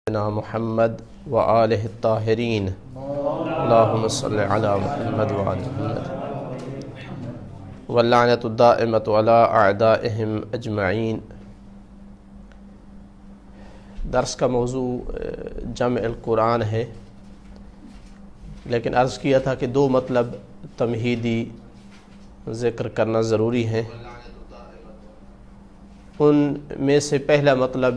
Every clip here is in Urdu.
سيدنا محمد وآله الطاهرين اللهم صل على محمد وآل محمد واللعنة الدائمة على أعدائهم أجمعين۔ درس کا موضوع جمع القرآن ہے، لیکن عرض کیا تھا کہ دو مطلب تمہیدی ذکر کرنا ضروری ہے۔ ان میں سے پہلا مطلب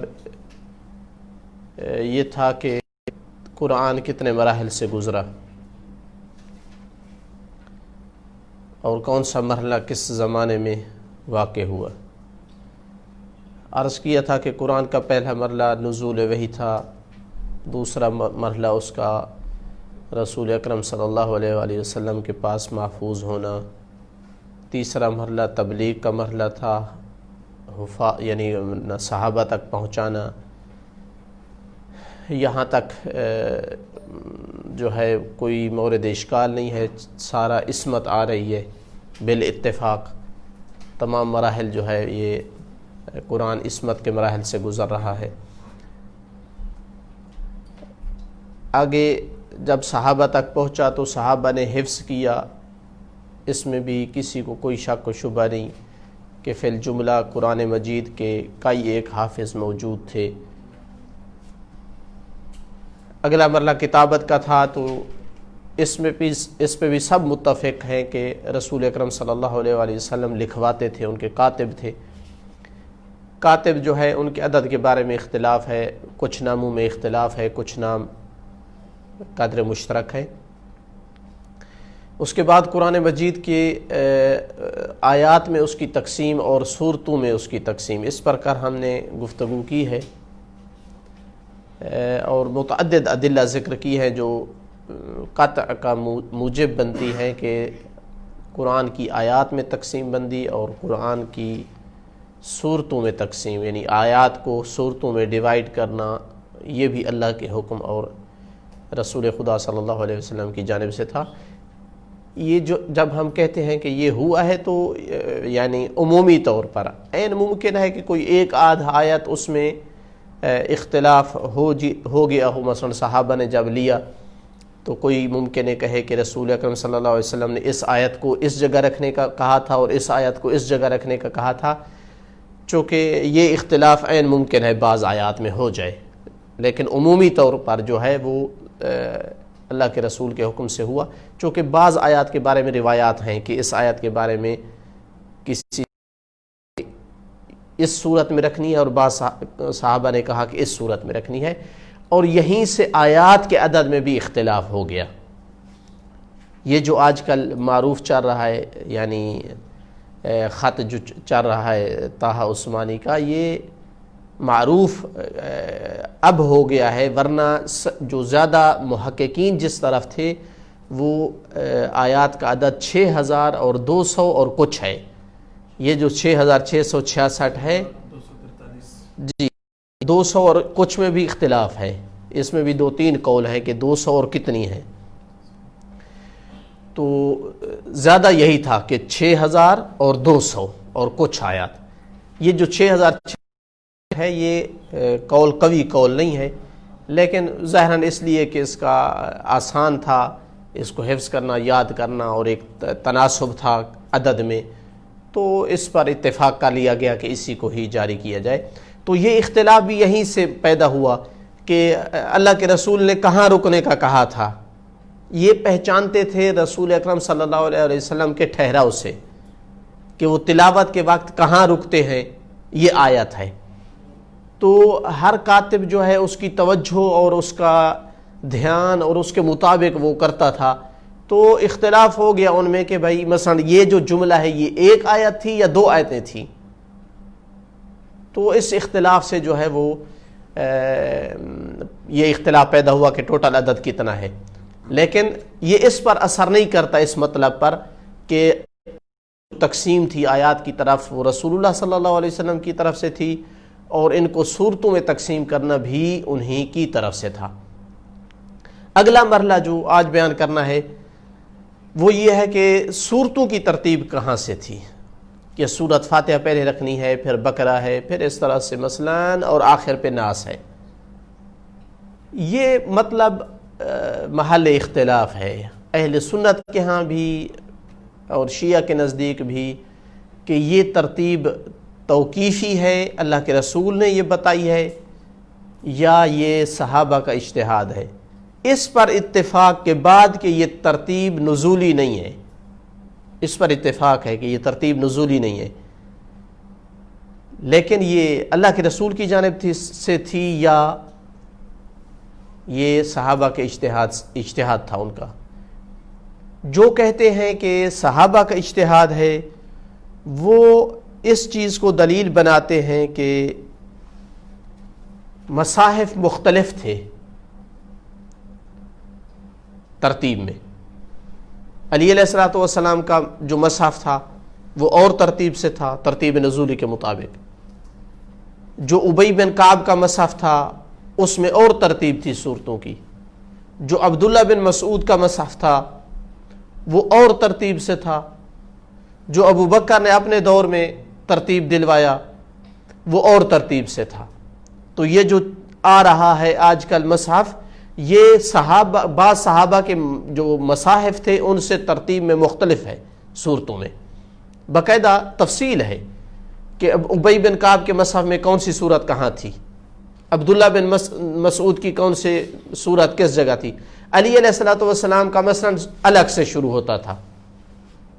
یہ تھا کہ قرآن کتنے مراحل سے گزرا اور کون سا مرحلہ کس زمانے میں واقع ہوا۔ عرض کیا تھا کہ قرآن کا پہلا مرحلہ نزول وحی تھا، دوسرا مرحلہ اس کا رسول اکرم صلی اللہ علیہ وآلہ وسلم کے پاس محفوظ ہونا، تیسرا مرحلہ تبلیغ کا مرحلہ تھا، یعنی صحابہ تک پہنچانا، یہاں تک جو ہے کوئی مورد اشکال نہیں ہے، سارا عصمت آ رہی ہے بالاتفاق۔ تمام مراحل جو ہے یہ قرآن عصمت کے مراحل سے گزر رہا ہے۔ آگے جب صحابہ تک پہنچا تو صحابہ نے حفظ کیا، اس میں بھی کسی کو کوئی شک و شبہ نہیں کہ فی الجملہ قرآن مجید کے کئی ایک حافظ موجود تھے۔ اگلا مرحلہ کتابت کا تھا، تو اس پہ بھی سب متفق ہیں کہ رسول اکرم صلی اللہ علیہ وآلہ وسلم لکھواتے تھے، ان کے کاتب تھے۔ کاتب جو ہے ان کے عدد کے بارے میں اختلاف ہے، کچھ ناموں میں اختلاف ہے، کچھ نام قدر مشترک ہے۔ اس کے بعد قرآن مجید کے آیات میں اس کی تقسیم اور سورتوں میں اس کی تقسیم، اس پر ہم نے گفتگو کی ہے اور متعدد ادلہ ذکر کی ہے جو قطع کا موجب بنتی ہے کہ قرآن کی آیات میں تقسیم بندی اور قرآن کی سورتوں میں تقسیم، یعنی آیات کو سورتوں میں ڈیوائیڈ کرنا، یہ بھی اللہ کے حکم اور رسول خدا صلی اللہ علیہ وسلم کی جانب سے تھا۔ یہ جب ہم کہتے ہیں کہ یہ ہوا ہے تو یعنی عمومی طور پر عین ممکن ہے کہ کوئی ایک آدھ آیت اس میں اختلاف ہو گیا ہو، مثلا صحابہ نے جب لیا تو کوئی ممکن ہے کہے کہ رسول اکرم صلی اللہ علیہ وسلم نے اس آیت کو اس جگہ رکھنے کا کہا تھا اور اس آیت کو اس جگہ رکھنے کا کہا تھا، چونکہ یہ اختلاف عین ممکن ہے بعض آیات میں ہو جائے، لیکن عمومی طور پر جو ہے وہ اللہ کے رسول کے حکم سے ہوا، چونکہ بعض آیات کے بارے میں روایات ہیں کہ اس آیت کے بارے میں کسی اس صورت میں رکھنی ہے اور بعض صحابہ نے کہا کہ اس صورت میں رکھنی ہے، اور یہیں سے آیات کے عدد میں بھی اختلاف ہو گیا۔ یہ جو آج کل معروف چل رہا ہے، یعنی خط جو چل رہا ہے طٰہٰ عثمانی کا، یہ معروف اب ہو گیا ہے، ورنہ جو زیادہ محققین جس طرف تھے وہ آیات کا عدد 6200 اور کچھ ہے۔ یہ جو 6666 ہے، جی 200 اور کچھ میں بھی اختلاف ہے، اس میں بھی 2-3 قول ہیں کہ 200 اور کتنی ہیں، تو زیادہ یہی تھا کہ 6200 اور کچھ آیات۔ یہ جو 6000 ہے یہ قول قوی قول نہیں ہے، لیکن ظاہراً اس لیے کہ اس کا آسان تھا اس کو حفظ کرنا، یاد کرنا، اور ایک تناسب تھا عدد میں، تو اس پر اتفاق کر لیا گیا کہ اسی کو ہی جاری کیا جائے۔ تو یہ اختلاف بھی یہیں سے پیدا ہوا کہ اللہ کے رسول نے کہاں رکنے کا کہا تھا۔ یہ پہچانتے تھے رسول اکرم صلی اللہ علیہ وسلم کے ٹھہراؤ سے کہ وہ تلاوت کے وقت کہاں رکتے ہیں، یہ آیت ہے۔ تو ہر کاتب جو ہے اس کی توجہ اور اس کا دھیان اور اس کے مطابق وہ کرتا تھا، تو اختلاف ہو گیا ان میں کہ بھائی مثلا یہ جو جملہ ہے یہ ایک آیت تھی یا 2 آیتیں تھیں، تو اس اختلاف سے جو ہے وہ یہ اختلاف پیدا ہوا کہ ٹوٹل عدد کتنا ہے، لیکن یہ اس پر اثر نہیں کرتا، اس مطلب پر کہ تقسیم تھی آیات کی طرف وہ رسول اللہ صلی اللہ علیہ وسلم کی طرف سے تھی، اور ان کو صورتوں میں تقسیم کرنا بھی انہی کی طرف سے تھا۔ اگلا مرحلہ جو آج بیان کرنا ہے وہ یہ ہے کہ صورتوں کی ترتیب کہاں سے تھی، کہ سورت فاتحہ پہلے رکھنی ہے، پھر بقرہ ہے، پھر اس طرح سے مثلاً، اور آخر پہ ناس ہے۔ یہ مطلب محل اختلاف ہے اہل سنت کے ہاں بھی اور شیعہ کے نزدیک بھی کہ یہ ترتیب توقیفی ہے، اللہ کے رسول نے یہ بتائی ہے، یا یہ صحابہ کا اجتہاد ہے۔ اس پر اتفاق کے بعد کہ یہ ترتیب نزولی نہیں ہے، اس پر اتفاق ہے کہ یہ ترتیب نزولی نہیں ہے، لیکن یہ اللہ کے رسول کی جانب سے تھی یا یہ صحابہ کے اجتہاد تھا ان کا۔ جو کہتے ہیں کہ صحابہ کا اجتہاد ہے وہ اس چیز کو دلیل بناتے ہیں کہ مصاحف مختلف تھے ترتیب میں۔ علی علیہ السلام کا جو مصحف تھا وہ اور ترتیب سے تھا، ترتیب نزولی کے مطابق۔ جو ابی بن کعب کا مصحف تھا اس میں اور ترتیب تھی صورتوں کی۔ جو عبداللہ بن مسعود کا مصحف تھا وہ اور ترتیب سے تھا۔ جو ابو بکر نے اپنے دور میں ترتیب دلوایا وہ اور ترتیب سے تھا۔ تو یہ جو آ رہا ہے آج کل مصحف، یہ صحابہ، بعض صحابہ کے جو مصاحف تھے ان سے ترتیب میں مختلف ہے، صورتوں میں باقاعدہ تفصیل ہے کہ اب ابی بن کعب کے مصحف میں کون سی صورت کہاں تھی، عبداللہ بن مسعود کی کون سی صورت کس جگہ تھی۔ علی علیہ السلام کا مثلا الگ سے شروع ہوتا تھا،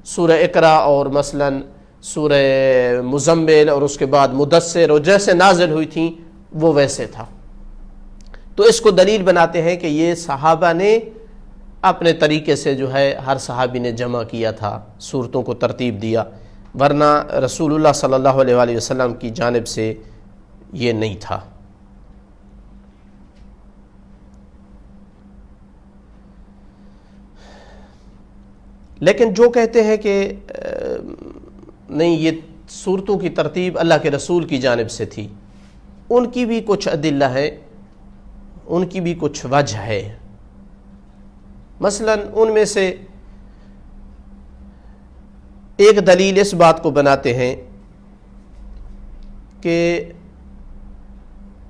سورہ اقرا اور مثلا سورہ مزمل اور اس کے بعد مدثر، اور جیسے نازل ہوئی تھیں وہ ویسے تھا۔ تو اس کو دلیل بناتے ہیں کہ یہ صحابہ نے اپنے طریقے سے جو ہے ہر صحابی نے جمع کیا تھا، صورتوں کو ترتیب دیا، ورنہ رسول اللہ صلی اللہ علیہ وآلہ وسلم کی جانب سے یہ نہیں تھا۔ لیکن جو کہتے ہیں کہ نہیں یہ صورتوں کی ترتیب اللہ کے رسول کی جانب سے تھی، ان کی بھی کچھ ادلہ ہے، ان کی بھی کچھ وجہ ہے۔ مثلا ان میں سے ایک دلیل اس بات کو بناتے ہیں کہ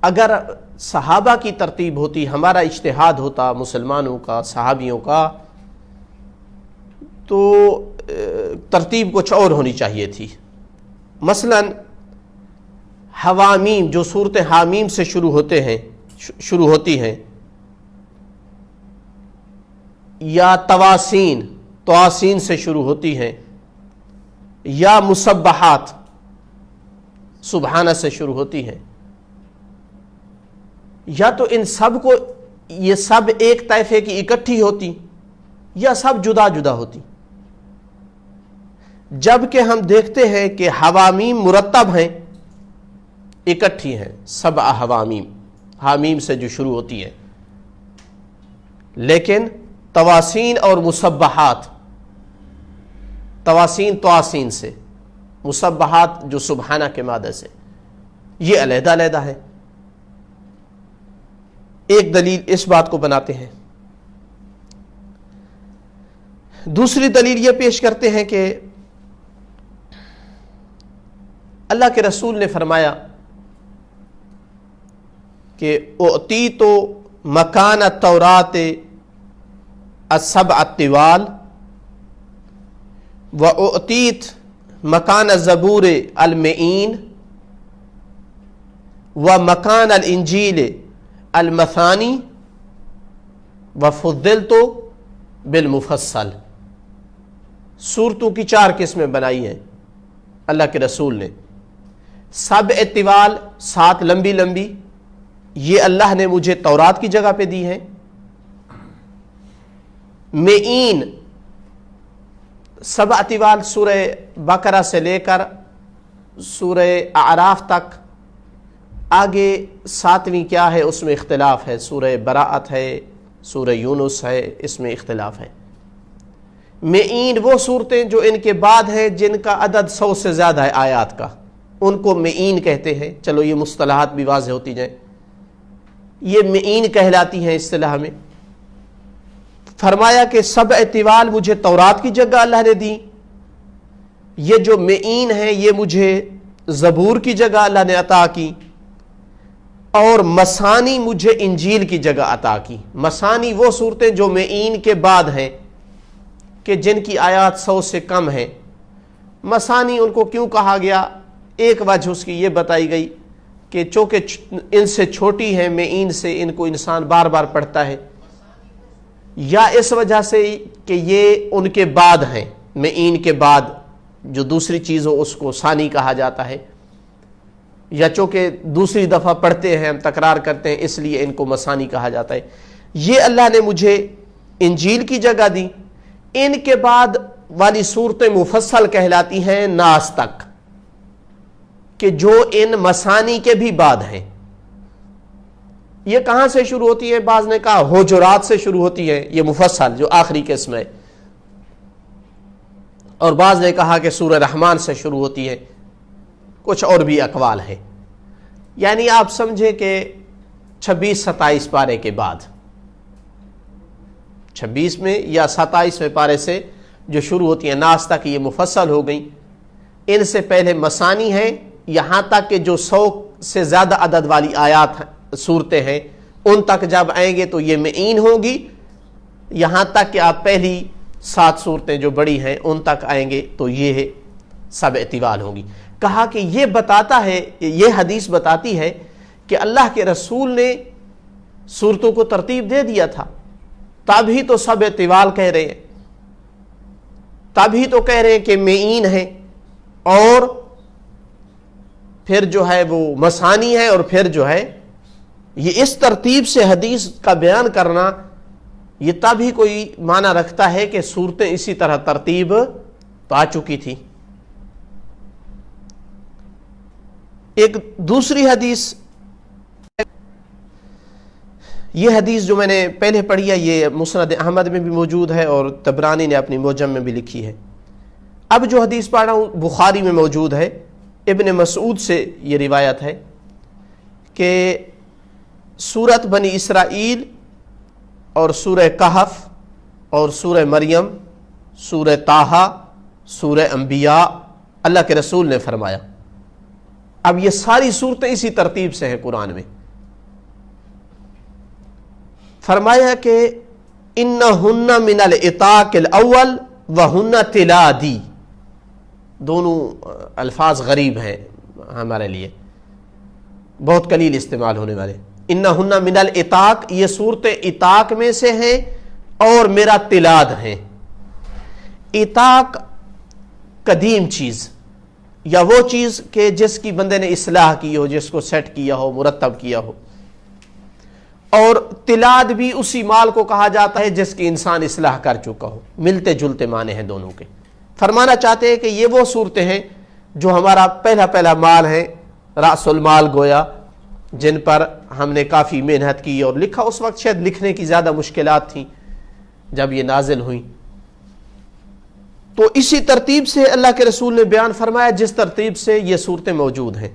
اگر صحابہ کی ترتیب ہوتی، ہمارا اجتہاد ہوتا مسلمانوں کا، صحابیوں کا، تو ترتیب کچھ اور ہونی چاہیے تھی۔ مثلا حوامیم، جو صورت حامیم سے شروع ہوتی ہیں، یا تواسین سے شروع ہوتی ہیں، یا مسبحات سبحانہ سے شروع ہوتی ہیں، یا تو ان سب کو یہ سب ایک طائفے کی اکٹھی ہوتی یا سب جدا جدا ہوتی۔ جبکہ ہم دیکھتے ہیں کہ حوامیم مرتب ہیں، اکٹھی ہیں، سبع حوامیم، حامیم سے جو شروع ہوتی ہیں، لیکن تواسین اور مسبحات، تواسین سے، مسبحات جو سبحانہ کے مادے سے، یہ علیحدہ علیحدہ ہے۔ ایک دلیل اس بات کو بناتے ہیں۔ دوسری دلیل یہ پیش کرتے ہیں کہ اللہ کے رسول نے فرمایا کہ اعطیت مکان التوراۃ السبع الطوال واعطیت مکان الزبور المئین ومکان الانجیل المثانی وفضلت بالمفصل۔ سورتوں کی 4 قسمیں بنائی ہیں اللہ کے رسول نے۔ سبع طوال، 7 لمبی لمبی، یہ اللہ نے مجھے تورات کی جگہ پہ دی ہے۔ مئین، 7 طوال سورہ بقرہ سے لے کر سورہ اعراف تک، آگے 7ویں کیا ہے اس میں اختلاف ہے، سورہ براءت ہے، سورہ یونس ہے، اس میں اختلاف ہے۔ مئین وہ صورتیں جو ان کے بعد ہیں جن کا عدد 100 سے زیادہ ہے آیات کا، ان کو مئین کہتے ہیں۔ چلو یہ مصطلحات بھی واضح ہوتی جائیں، یہ مئین کہلاتی ہیں اصطلاح میں۔ فرمایا کہ 7 طوال مجھے تورات کی جگہ اللہ نے دی، یہ جو مئین ہیں یہ مجھے زبور کی جگہ اللہ نے عطا کی۔ اور مسانی مجھے انجیل کی جگہ عطا کی۔ مسانی وہ صورتیں جو معین کے بعد ہیں کہ جن کی آیات 100 سے کم ہیں۔ مسانی ان کو کیوں کہا گیا؟ ایک وجہ اس کی یہ بتائی گئی کہ چونکہ ان سے چھوٹی ہیں، معین سے ان کو انسان بار بار پڑھتا ہے، یا اس وجہ سے کہ یہ ان کے بعد ہیں، معین کے بعد جو دوسری چیز ہو اس کو ثانی کہا جاتا ہے، یا چونکہ دوسری دفعہ پڑھتے ہیں ہم، تکرار کرتے ہیں، اس لیے ان کو مسانی کہا جاتا ہے۔ یہ اللہ نے مجھے انجیل کی جگہ دی۔ ان کے بعد والی صورتیں مفصل کہلاتی ہیں ناس تک، کہ جو ان مسانی کے بھی بعد ہیں۔ یہ کہاں سے شروع ہوتی ہے؟ بعض نے کہا حجرات سے شروع ہوتی ہے، یہ مفصل جو آخری قسم ہے، اور بعض نے کہا کہ سورہ رحمان سے شروع ہوتی ہے، کچھ اور بھی اقوال ہیں۔ یعنی آپ سمجھیں کہ 26-27 پارے کے بعد، 26 میں یا 27ویں پارے سے جو شروع ہوتی ہیں ناس تک، یہ مفصل ہو گئیں۔ ان سے پہلے مسانی ہیں، یہاں تک کہ جو 100 سے زیادہ عدد والی آیات صورتیں ہیں ان تک جب آئیں گے تو یہ معین ہوں گی، یہاں تک کہ آپ پہلی 7 صورتیں جو بڑی ہیں ان تک آئیں گے تو یہ سب اعتوال ہوں گی۔ کہا کہ یہ بتاتا ہے، یہ حدیث بتاتی ہے کہ اللہ کے رسول نے صورتوں کو ترتیب دے دیا تھا، تب ہی تو سب اعتوال کہہ رہے ہیں، تب ہی تو کہہ رہے ہیں کہ معین ہیں، اور پھر جو ہے وہ مسانی ہے، اور پھر جو ہے یہ اس ترتیب سے حدیث کا بیان کرنا، یہ تب ہی کوئی معنی رکھتا ہے کہ صورتیں اسی طرح ترتیب پا چکی تھی۔ ایک دوسری حدیث، یہ حدیث جو میں نے پہلے پڑھی ہے یہ مسند احمد میں بھی موجود ہے اور طبرانی نے اپنی معجم میں بھی لکھی ہے۔ اب جو حدیث پڑھ رہا ہوں بخاری میں موجود ہے، ابن مسعود سے یہ روایت ہے کہ سورت بنی اسرائیل اور سورہ کہف اور سورہ مریم، سورہ طٰہٰ، سورہ انبیاء، اللہ کے رسول نے فرمایا۔ اب یہ ساری صورتیں اسی ترتیب سے ہیں قرآن میں۔ فرمایا کہ انہن من العتاق الاول وہن تلادی، دونوں الفاظ غریب ہیں ہمارے لیے، بہت قلیل استعمال ہونے والے۔ انہن من العتاق، یہ صورت عتاق میں سے ہیں اور میرا تلاد ہیں۔ عتاق قدیم چیز، یا وہ چیز کہ جس کی بندے نے اصلاح کی ہو، جس کو سیٹ کیا ہو، مرتب کیا ہو، اور تلاد بھی اسی مال کو کہا جاتا ہے جس کی انسان اصلاح کر چکا ہو، ملتے جلتے معنی ہیں دونوں کے۔ فرمانا چاہتے ہیں کہ یہ وہ صورتیں ہیں جو ہمارا پہلا مال ہے، رأس المال گویا، جن پر ہم نے کافی محنت کی اور لکھا۔ اس وقت شاید لکھنے کی زیادہ مشکلات تھیں جب یہ نازل ہوئیں، تو اسی ترتیب سے اللہ کے رسول نے بیان فرمایا جس ترتیب سے یہ صورتیں موجود ہیں۔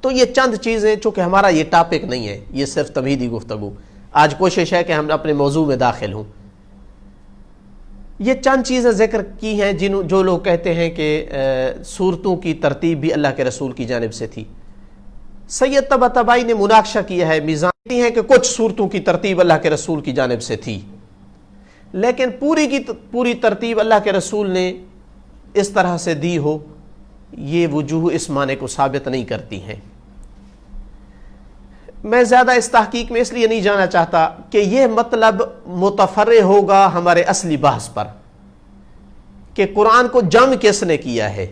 تو یہ چند چیزیں، چونکہ ہمارا یہ ٹاپک نہیں ہے، یہ صرف تمہیدی گفتگو، آج کوشش ہے کہ ہم اپنے موضوع میں داخل ہوں۔ یہ چند چیزیں ذکر کی ہیں جو لوگ کہتے ہیں کہ صورتوں کی ترتیب بھی اللہ کے رسول کی جانب سے تھی۔ سید طباطبائی نے مناقشہ کیا ہے، میزان ہے کہ کچھ صورتوں کی ترتیب اللہ کے رسول کی جانب سے تھی، لیکن پوری کی پوری ترتیب اللہ کے رسول نے اس طرح سے دی ہو، یہ وجوہ اس معنی کو ثابت نہیں کرتی ہیں۔ میں زیادہ اس تحقیق میں اس لیے نہیں جانا چاہتا کہ یہ مطلب متفرع ہوگا ہمارے اصلی بحث پر کہ قرآن کو جمع کس نے کیا ہے۔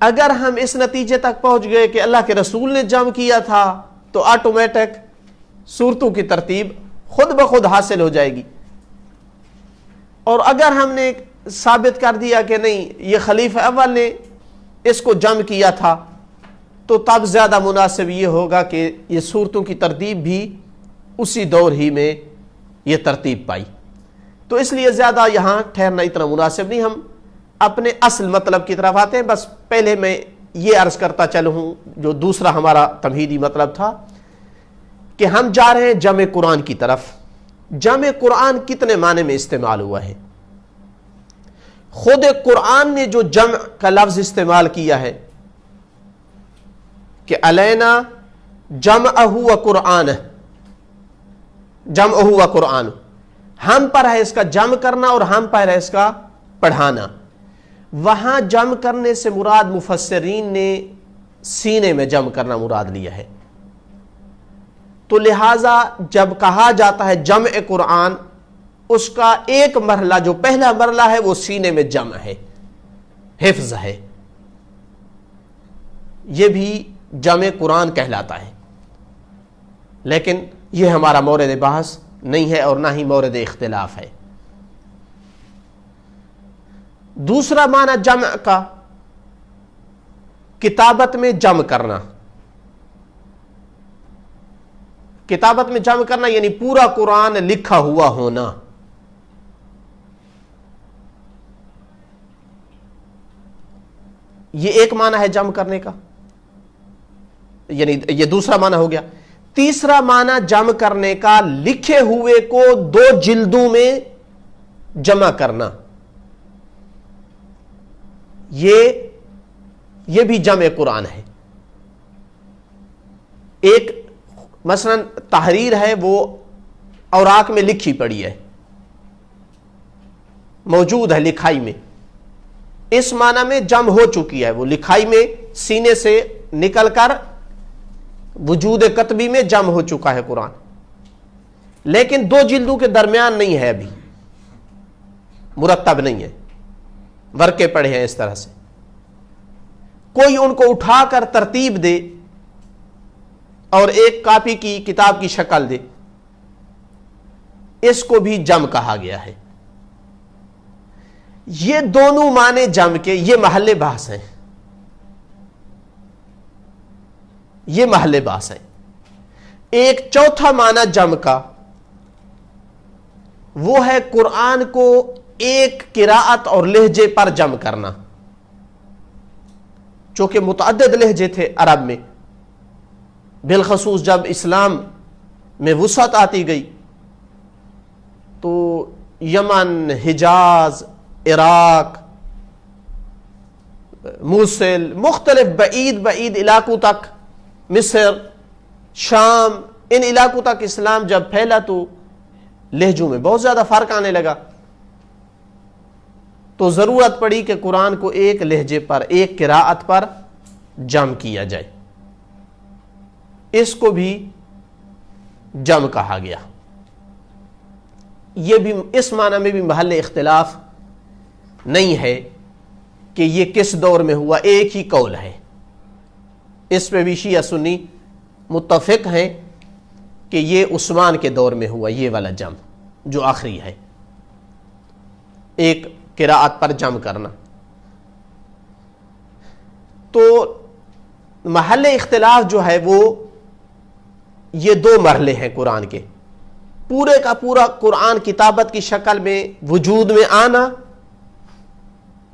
اگر ہم اس نتیجے تک پہنچ گئے کہ اللہ کے رسول نے جمع کیا تھا تو آٹومیٹک صورتوں کی ترتیب خود بخود حاصل ہو جائے گی، اور اگر ہم نے ثابت کر دیا کہ نہیں یہ خلیفہ اول نے اس کو جمع کیا تھا تو تب زیادہ مناسب یہ ہوگا کہ یہ صورتوں کی ترتیب بھی اسی دور ہی میں یہ ترتیب پائی۔ تو اس لیے زیادہ یہاں ٹھہرنا اتنا مناسب نہیں، ہم اپنے اصل مطلب کی طرف آتے ہیں۔ بس پہلے میں یہ عرض کرتا چلوں ہوں جو دوسرا ہمارا تمہیدی مطلب تھا کہ ہم جا رہے ہیں جمع قرآن کی طرف۔ جمع قرآن کتنے معنی میں استعمال ہوا ہے؟ خود قرآن نے جو جمع کا لفظ استعمال کیا ہے کہ علینا جمعہ و قرآن، جمعہ و قرآن، ہم پر ہے اس کا جمع کرنا اور ہم پر ہے اس کا پڑھانا۔ وہاں جمع کرنے سے مراد مفسرین نے سینے میں جمع کرنا مراد لیا ہے، تو لہذا جب کہا جاتا ہے جمع قرآن، اس کا ایک مرحلہ، جو پہلا مرحلہ ہے وہ سینے میں جمع ہے، حفظ ہے، یہ بھی جمع قرآن کہلاتا ہے، لیکن یہ ہمارا مورد بحث نہیں ہے اور نہ ہی مورد اختلاف ہے۔ دوسرا معنی جمع کا کتابت میں جمع کرنا، کتابت میں جمع کرنا یعنی پورا قرآن لکھا ہوا ہونا۔ یہ ایک معنی ہے جمع کرنے کا، یعنی یہ دوسرا معنی ہو گیا۔ تیسرا معنی جمع کرنے کا لکھے ہوئے کو 2 جلدوں میں جمع کرنا، یہ بھی جمع قرآن ہے۔ ایک مثلا تحریر ہے، وہ اوراق میں لکھی پڑی ہے، موجود ہے لکھائی میں، اس معنی میں جمع ہو چکی ہے، وہ لکھائی میں سینے سے نکل کر وجود کتبی میں جمع ہو چکا ہے قرآن، لیکن 2 جلدوں کے درمیان نہیں ہے، ابھی مرتب نہیں ہے، ورقے پڑے ہیں اس طرح سے۔ کوئی ان کو اٹھا کر ترتیب دے اور ایک کاپی کی کتاب کی شکل دے، اس کو بھی جمع کہا گیا ہے۔ یہ دونوں معنی جمع کے یہ محل بحث ہیں، یہ محل بحث ہیں۔ ایک چوتھا معنی جمع کا وہ ہے قرآن کو ایک قراءت اور لہجے پر جمع کرنا، چونکہ متعدد لہجے تھے عرب میں، بالخصوص جب اسلام میں وسعت آتی گئی تو یمن، حجاز، عراق، موصل، مختلف بعید علاقوں تک، مصر، شام، ان علاقوں تک اسلام جب پھیلا تو لہجوں میں بہت زیادہ فرق آنے لگا، تو ضرورت پڑی کہ قرآن کو ایک لہجے پر، ایک قراءت پر جمع کیا جائے، اس کو بھی جمع کہا گیا۔ یہ بھی اس معنی میں بھی محل اختلاف نہیں ہے کہ یہ کس دور میں ہوا، ایک ہی قول ہے، اس پہ بھی شیعہ سنی متفق ہیں کہ یہ عثمان کے دور میں ہوا، یہ والا جمع جو آخری ہے، ایک قراءت پر جمع کرنا۔ تو محل اختلاف جو ہے وہ یہ 2 مرحلے ہیں قرآن کے، پورے کا پورا قرآن کتابت کی شکل میں وجود میں آنا،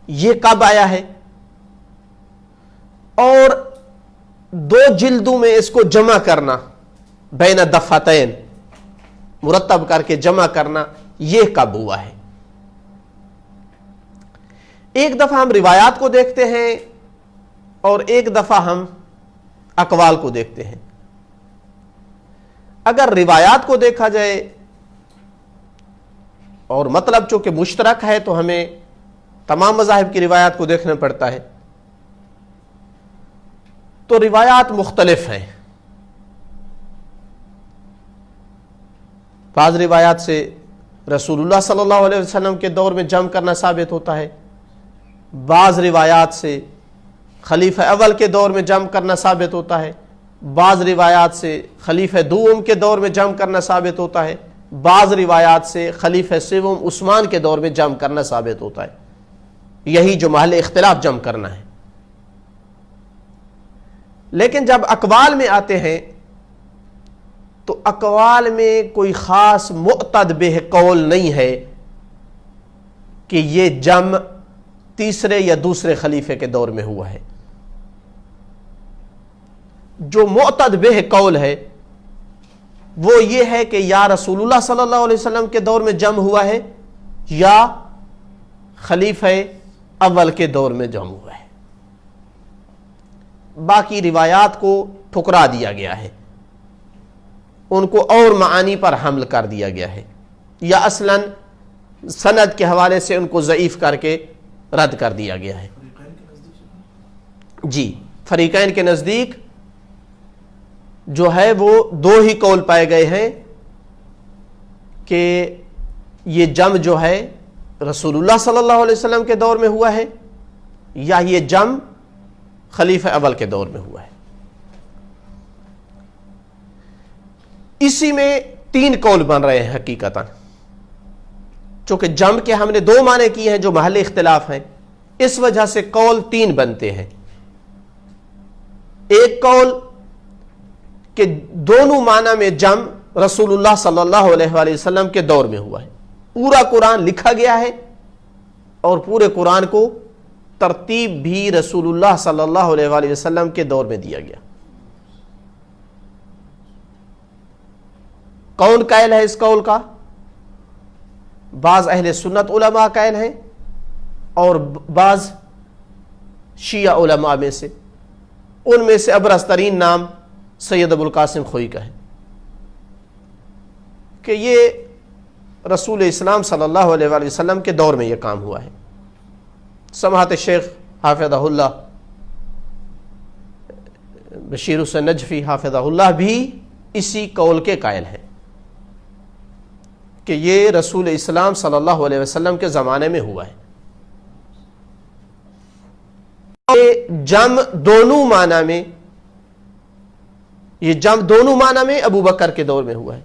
یہ کب آیا ہے، اور 2 جلدوں میں اس کو جمع کرنا، بین دفتین مرتب کر کے جمع کرنا، یہ کب ہوا ہے۔ ایک دفعہ ہم روایات کو دیکھتے ہیں اور ایک دفعہ ہم اقوال کو دیکھتے ہیں۔ اگر روایات کو دیکھا جائے اور مطلب چونکہ مشترک ہے تو ہمیں تمام مذاہب کی روایات کو دیکھنا پڑتا ہے، تو روایات مختلف ہیں۔ بعض روایات سے رسول اللہ صلی اللہ علیہ وسلم کے دور میں جمع کرنا ثابت ہوتا ہے، بعض روایات سے خلیفہ اول کے دور میں جمع کرنا ثابت ہوتا ہے، بعض روایات سے خلیفہ دوم کے دور میں جمع کرنا ثابت ہوتا ہے، بعض روایات سے خلیفہ سوم عثمان کے دور میں جمع کرنا ثابت ہوتا ہے۔ یہی جو محل اختلاف جمع کرنا ہے۔ لیکن جب اقوال میں آتے ہیں تو اقوال میں کوئی خاص معتد بہ قول نہیں ہے کہ یہ جمع تیسرے یا دوسرے خلیفے کے دور میں ہوا ہے۔ جو معتد بہ قول ہے وہ یہ ہے کہ یا رسول اللہ صلی اللہ علیہ وسلم کے دور میں جمع ہوا ہے یا خلیفہ اول کے دور میں جمع ہوا ہے۔ باقی روایات کو ٹھکرا دیا گیا ہے، ان کو اور معانی پر حمل کر دیا گیا ہے، یا اصلاً سند کے حوالے سے ان کو ضعیف کر کے رد کر دیا گیا ہے۔ جی، فریقین کے نزدیک جو ہے وہ دو ہی قول پائے گئے ہیں کہ یہ جم جو ہے رسول اللہ صلی اللہ علیہ وسلم کے دور میں ہوا ہے، یا یہ جم خلیفہ اول کے دور میں ہوا ہے۔ اسی میں تین قول بن رہے ہیں حقیقتاً، چونکہ جم کے ہم نے دو معنی کیے ہیں جو محل اختلاف ہیں، اس وجہ سے قول تین بنتے ہیں۔ ایک قول کہ دونوں معنی میں جم رسول اللہ صلی اللہ علیہ وآلہ وسلم کے دور میں ہوا ہے، پورا قرآن لکھا گیا ہے اور پورے قرآن کو ترتیب بھی رسول اللہ صلی اللہ علیہ وآلہ وسلم کے دور میں دیا گیا۔ کون قائل ہے اس قول کا؟ بعض اہل سنت علماء قائل ہیں اور بعض شیعہ علماء میں سے، ان میں سے ابرز ترین نام سید ابو القاسم خوئی کا ہے کہ یہ رسول اسلام صلی اللہ علیہ وآلہ وسلم کے دور میں یہ کام ہوا ہے۔ سماحت شیخ حافظہ اللہ بشیر حسین نجفی حافظہ اللہ بھی اسی قول کے قائل ہیں کہ یہ رسول اسلام صلی اللہ علیہ وسلم کے زمانے میں ہوا ہے۔ جم دونوں معنی میں، یہ جم دونوں معنی میں ابو بکر کے دور میں ہوا ہے۔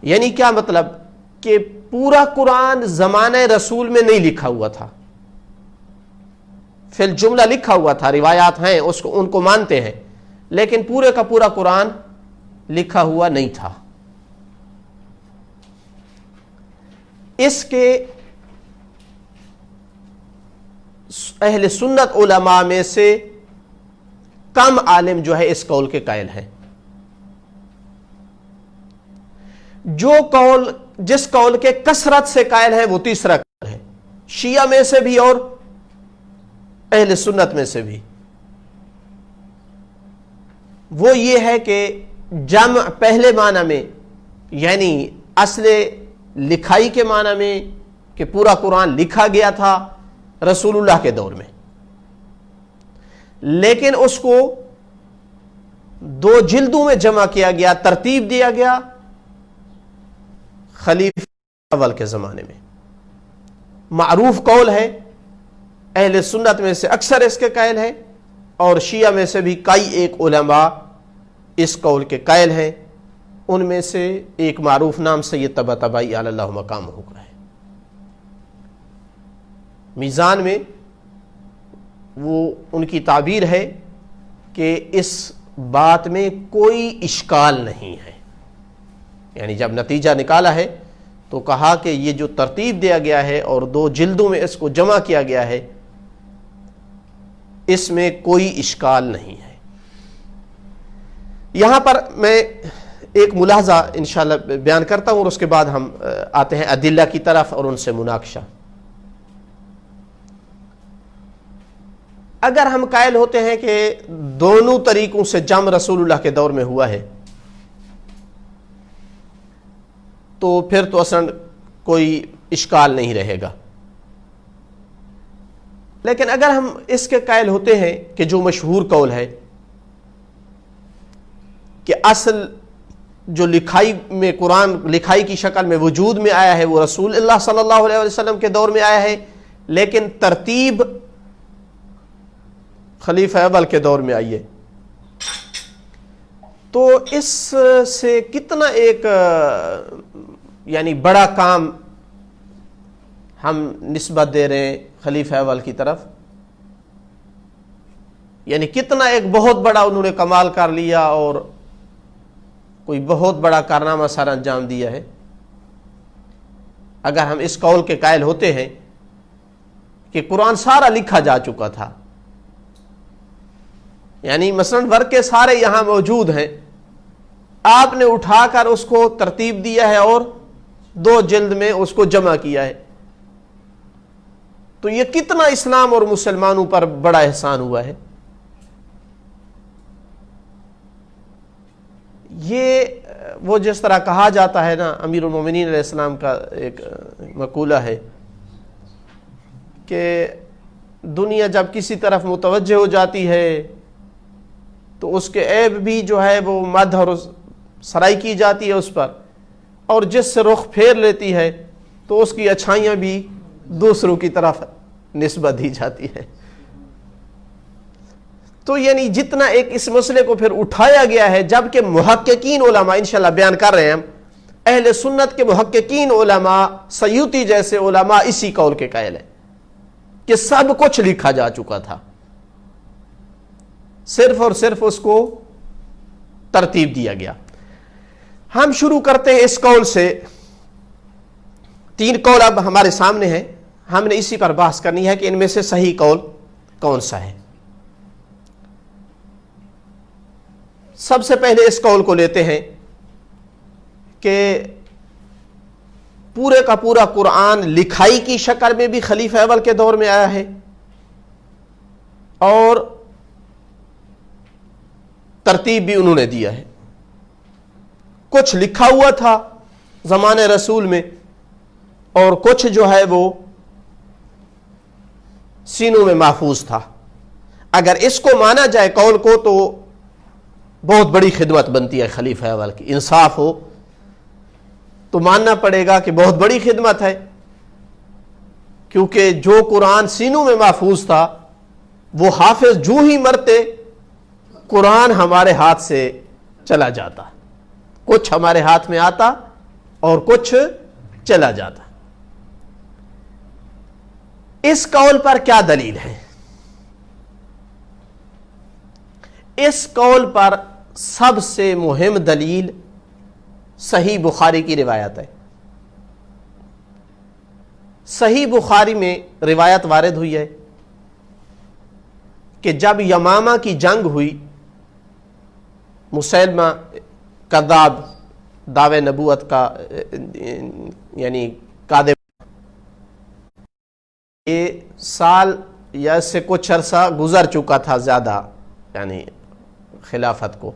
یعنی کیا مطلب کہ پورا قرآن زمانہ رسول میں نہیں لکھا ہوا تھا، فی الجملہ لکھا ہوا تھا، روایات ہیں اس کو ان کو مانتے ہیں، لیکن پورے کا پورا قرآن لکھا ہوا نہیں تھا۔ اس کے اہل سنت علماء میں سے کم عالم جو ہے اس قول کے قائل ہیں۔ جو قول جس قول کے کثرت سے قائل ہیں وہ تیسرا قول ہے، شیعہ میں سے بھی اور اہل سنت میں سے بھی۔ وہ یہ ہے کہ جمع پہلے معنی میں، یعنی اصل لکھائی کے معنی میں کہ پورا قرآن لکھا گیا تھا رسول اللہ کے دور میں، لیکن اس کو دو جلدوں میں جمع کیا گیا، ترتیب دیا گیا خلیفہ اول کے زمانے میں۔ معروف قول ہے، اہل سنت میں سے اکثر اس کے قائل ہیں اور شیعہ میں سے بھی کئی ایک علماء اس قول کے قائل ہیں۔ ان میں سے ایک معروف نام سید طباطبائی علی اللہ مقامہ کا ہے۔ میزان میں وہ ان کی تعبیر ہے کہ اس بات میں کوئی اشکال نہیں ہے، یعنی جب نتیجہ نکالا ہے تو کہا کہ یہ جو ترتیب دیا گیا ہے اور دو جلدوں میں اس کو جمع کیا گیا ہے، اس میں کوئی اشکال نہیں ہے۔ یہاں پر میں ایک ملاحظہ انشاءاللہ بیان کرتا ہوں اور اس کے بعد ہم آتے ہیں ادلہ کی طرف اور ان سے مناقشہ۔ اگر ہم قائل ہوتے ہیں کہ دونوں طریقوں سے جمع رسول اللہ کے دور میں ہوا ہے تو پھر تو اصلا کوئی اشکال نہیں رہے گا، لیکن اگر ہم اس کے قائل ہوتے ہیں کہ جو مشہور قول ہے کہ اصل جو لکھائی میں قرآن لکھائی کی شکل میں وجود میں آیا ہے وہ رسول اللہ صلی اللہ علیہ وسلم کے دور میں آیا ہے، لیکن ترتیب خلیفہ اول کے دور میں آئی ہے، تو اس سے کتنا ایک یعنی بڑا کام ہم نسبت دے رہے ہیں خلیفہ اول کی طرف، یعنی کتنا ایک بہت بڑا انہوں نے کمال کر لیا اور کوئی بہت بڑا کارنامہ سر انجام دیا ہے۔ اگر ہم اس قول کے قائل ہوتے ہیں کہ قرآن سارا لکھا جا چکا تھا، یعنی مثلا ورقے سارے یہاں موجود ہیں، آپ نے اٹھا کر اس کو ترتیب دیا ہے اور دو جلد میں اس کو جمع کیا ہے، تو یہ کتنا اسلام اور مسلمانوں پر بڑا احسان ہوا ہے. یہ وہ جس طرح کہا جاتا ہے نا، امیر المومنین علیہ السلام کا ایک مقولہ ہے کہ دنیا جب کسی طرف متوجہ ہو جاتی ہے تو اس کے عیب بھی جو ہے وہ مدح اور سرائی کی جاتی ہے اس پر، اور جس سے رخ پھیر لیتی ہے تو اس کی اچھائیاں بھی دوسروں کی طرف نسبت دی جاتی ہے. تو یعنی جتنا ایک اس مسئلے کو پھر اٹھایا گیا ہے، جبکہ محققین علماء انشاءاللہ بیان کر رہے ہیں ہم، اہل سنت کے محققین علماء سیوطی جیسے علماء اسی قول کے قائل ہیں کہ سب کچھ لکھا جا چکا تھا، صرف اور صرف اس کو ترتیب دیا گیا. ہم شروع کرتے ہیں اس قول سے. 3 قول اب ہمارے سامنے ہیں، ہم نے اسی پر بحث کرنی ہے کہ ان میں سے صحیح قول کون سا ہے. سب سے پہلے اس قول کو لیتے ہیں کہ پورے کا پورا قرآن لکھائی کی شکل میں بھی خلیفہ اول کے دور میں آیا ہے، اور ترتیب بھی انہوں نے دیا ہے. کچھ لکھا ہوا تھا زمانے رسول میں، اور کچھ جو ہے وہ سینوں میں محفوظ تھا. اگر اس کو مانا جائے قول کو تو بہت بڑی خدمت بنتی ہے خلیفہ اول کی. انصاف ہو تو ماننا پڑے گا کہ بہت بڑی خدمت ہے، کیونکہ جو قرآن سینوں میں محفوظ تھا وہ حافظ جو ہی مرتے قرآن ہمارے ہاتھ سے چلا جاتا، کچھ ہمارے ہاتھ میں آتا اور کچھ چلا جاتا. اس قول پر کیا دلیل ہے؟ اس قول پر سب سے مہم دلیل صحیح بخاری کی روایت ہے. صحیح بخاری میں روایت وارد ہوئی ہے کہ جب یمامہ کی جنگ ہوئی، مسیلمہ کذاب دعوے نبوت کا یعنی کاذب، یہ سال یا اس سے کچھ عرصہ گزر چکا تھا زیادہ، یعنی خلافت کو.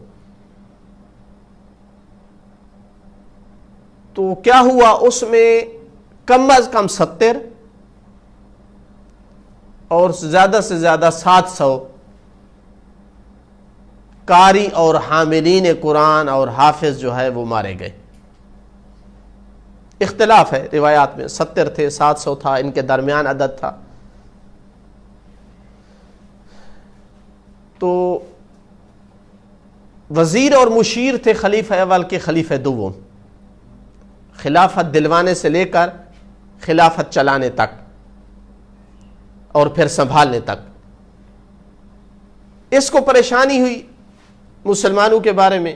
تو کیا ہوا، اس میں کم از کم 70 اور زیادہ سے زیادہ 700 قاری اور حاملین قرآن اور حافظ جو ہے وہ مارے گئے. اختلاف ہے روایات میں، 70 تھے 700 تھا، ان کے درمیان عدد تھا. تو وزیر اور مشیر تھے خلیفہ اول کے خلیفہ دوم، خلافت دلوانے سے لے کر خلافت چلانے تک اور پھر سنبھالنے تک. اس کو پریشانی ہوئی مسلمانوں کے بارے میں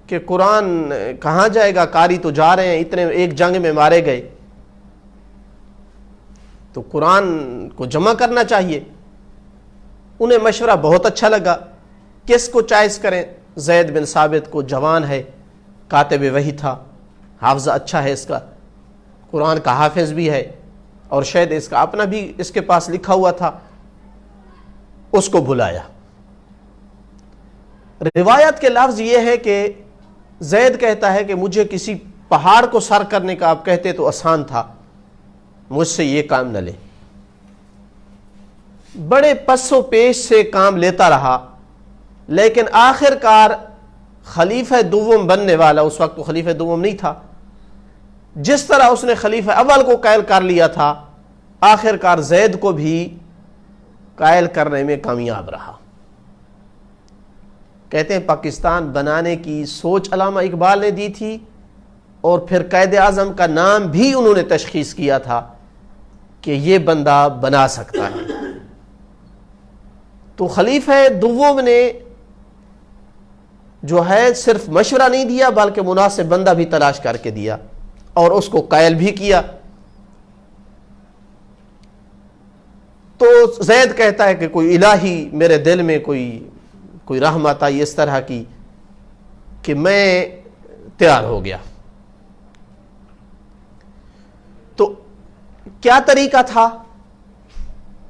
کہ قرآن کہاں جائے گا، قاری تو جا رہے ہیں، اتنے ایک جنگ میں مارے گئے، تو قرآن کو جمع کرنا چاہیے. انہیں مشورہ بہت اچھا لگا، کس کو چوائس کریں؟ زید بن ثابت کو، جوان ہے، کاتب وحی تھا، حافظہ اچھا ہے اس کا، قرآن کا حافظ بھی ہے، اور شاید اس کا اپنا بھی اس کے پاس لکھا ہوا تھا. اس کو بلایا. روایت کے لفظ یہ ہے کہ زید کہتا ہے کہ مجھے کسی پہاڑ کو سر کرنے کا آپ کہتے تو آسان تھا، مجھ سے یہ کام نہ لے. بڑے پس و پیش سے کام لیتا رہا، لیکن آخر کار خلیفہ دوم بننے والا، اس وقت تو خلیفہ دوم نہیں تھا، جس طرح اس نے خلیفہ اول کو قائل کر لیا تھا، آخر کار زید کو بھی قائل کرنے میں کامیاب رہا. کہتے ہیں پاکستان بنانے کی سوچ علامہ اقبال نے دی تھی، اور پھر قائد اعظم کا نام بھی انہوں نے تشخیص کیا تھا کہ یہ بندہ بنا سکتا ہے. تو خلیفہ دوم نے جو ہے صرف مشورہ نہیں دیا بلکہ مناسب بندہ بھی تلاش کر کے دیا اور اس کو قائل بھی کیا. تو زید کہتا ہے کہ کوئی الہی میرے دل میں کوئی رحمت آئی اس طرح کی کہ میں تیار ہو گیا. تو کیا طریقہ تھا؟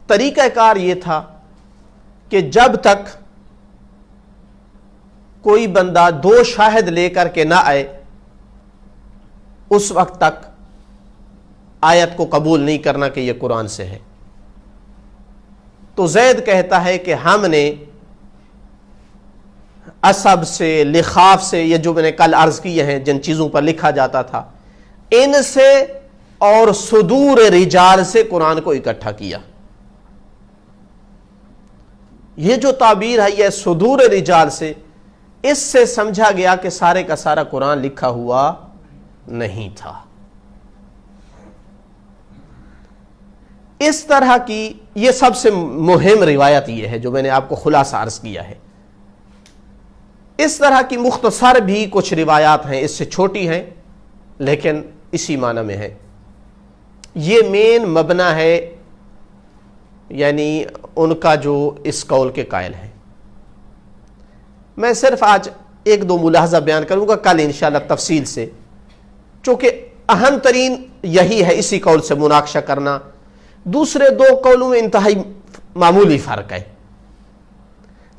طریقہ کار یہ تھا کہ جب تک کوئی بندہ 2 شاہد لے کر کے نہ آئے اس وقت تک آیت کو قبول نہیں کرنا کہ یہ قرآن سے ہے۔ تو زید کہتا ہے کہ ہم نے عصب سے، لخاف سے، یہ جو میں نے کل عرض کیے ہیں جن چیزوں پر لکھا جاتا تھا، ان سے اور صدور رجال سے قرآن کو اکٹھا کیا۔ یہ جو تعبیر ہے یہ صدور رجال سے، اس سے سمجھا گیا کہ سارے کا سارا قرآن لکھا ہوا نہیں تھا۔ اس طرح کی یہ سب سے مہم روایت یہ ہے جو میں نے آپ کو خلاصہ عرض کیا ہے۔ اس طرح کی مختصر بھی کچھ روایات ہیں، اس سے چھوٹی ہیں لیکن اسی معنی میں ہے۔ یہ مین مبنی ہے، یعنی ان کا جو اس قول کے قائل ہیں۔ میں صرف آج 1-2 ملاحظہ بیان کروں گا، کل انشاءاللہ تفصیل سے، چونکہ اہم ترین یہی ہے اسی قول سے مناقشہ کرنا۔ دوسرے 2 قولوں میں انتہائی معمولی فرق ہے۔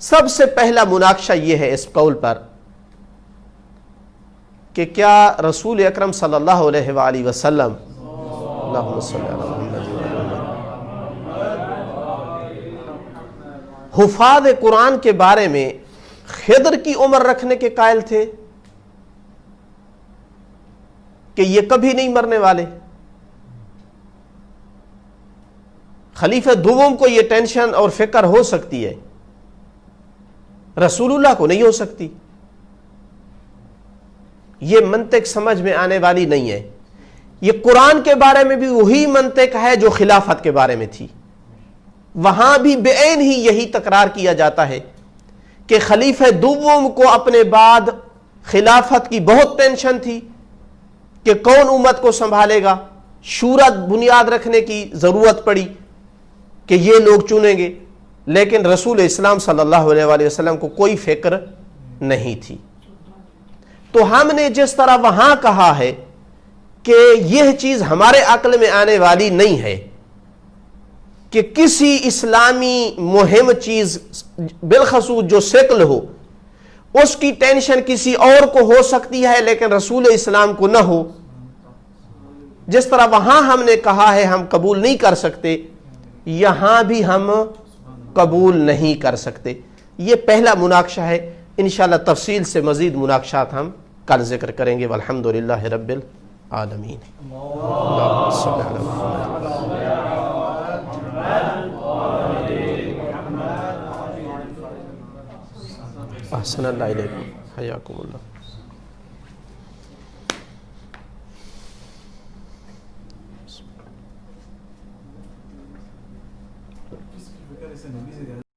سب سے پہلا مناقشہ یہ ہے اس قول پر کہ کیا رسول اکرم صلی اللہ علیہ وآلہ وسلم، اللہم صلی علی محمد حفاظ قرآن کے بارے میں خضر کی عمر رکھنے کے قائل تھے کہ یہ کبھی نہیں مرنے والے؟ خلیفہ دوم کو یہ ٹینشن اور فکر ہو سکتی ہے، رسول اللہ کو نہیں ہو سکتی۔ یہ منطق سمجھ میں آنے والی نہیں ہے۔ یہ قرآن کے بارے میں بھی وہی منطق ہے جو خلافت کے بارے میں تھی، وہاں بھی بعین ہی یہی تکرار کیا جاتا ہے کہ خلیفہ دوم کو اپنے بعد خلافت کی بہت ٹینشن تھی کہ کون امت کو سنبھالے گا، شورا بنیاد رکھنے کی ضرورت پڑی کہ یہ لوگ چنیں گے، لیکن رسول اسلام صلی اللہ علیہ وآلہ وسلم کو کوئی فکر نہیں تھی۔ تو ہم نے جس طرح وہاں کہا ہے کہ یہ چیز ہمارے عقل میں آنے والی نہیں ہے کہ کسی اسلامی مہم چیز بالخصوص جو سیکل ہو اس کی ٹینشن کسی اور کو ہو سکتی ہے لیکن رسول اسلام کو نہ ہو، جس طرح وہاں ہم نے کہا ہے ہم قبول نہیں کر سکتے، یہاں بھی ہم قبول نہیں کر سکتے۔ یہ پہلا مناقشہ ہے، انشاءاللہ تفصیل سے مزید مناقشات ہم کل ذکر کریں گے۔ والحمدللہ رب العالمین۔ اللہم صلی علی محمد۔ احسن اللہ علیکم، حیاکم اللہ۔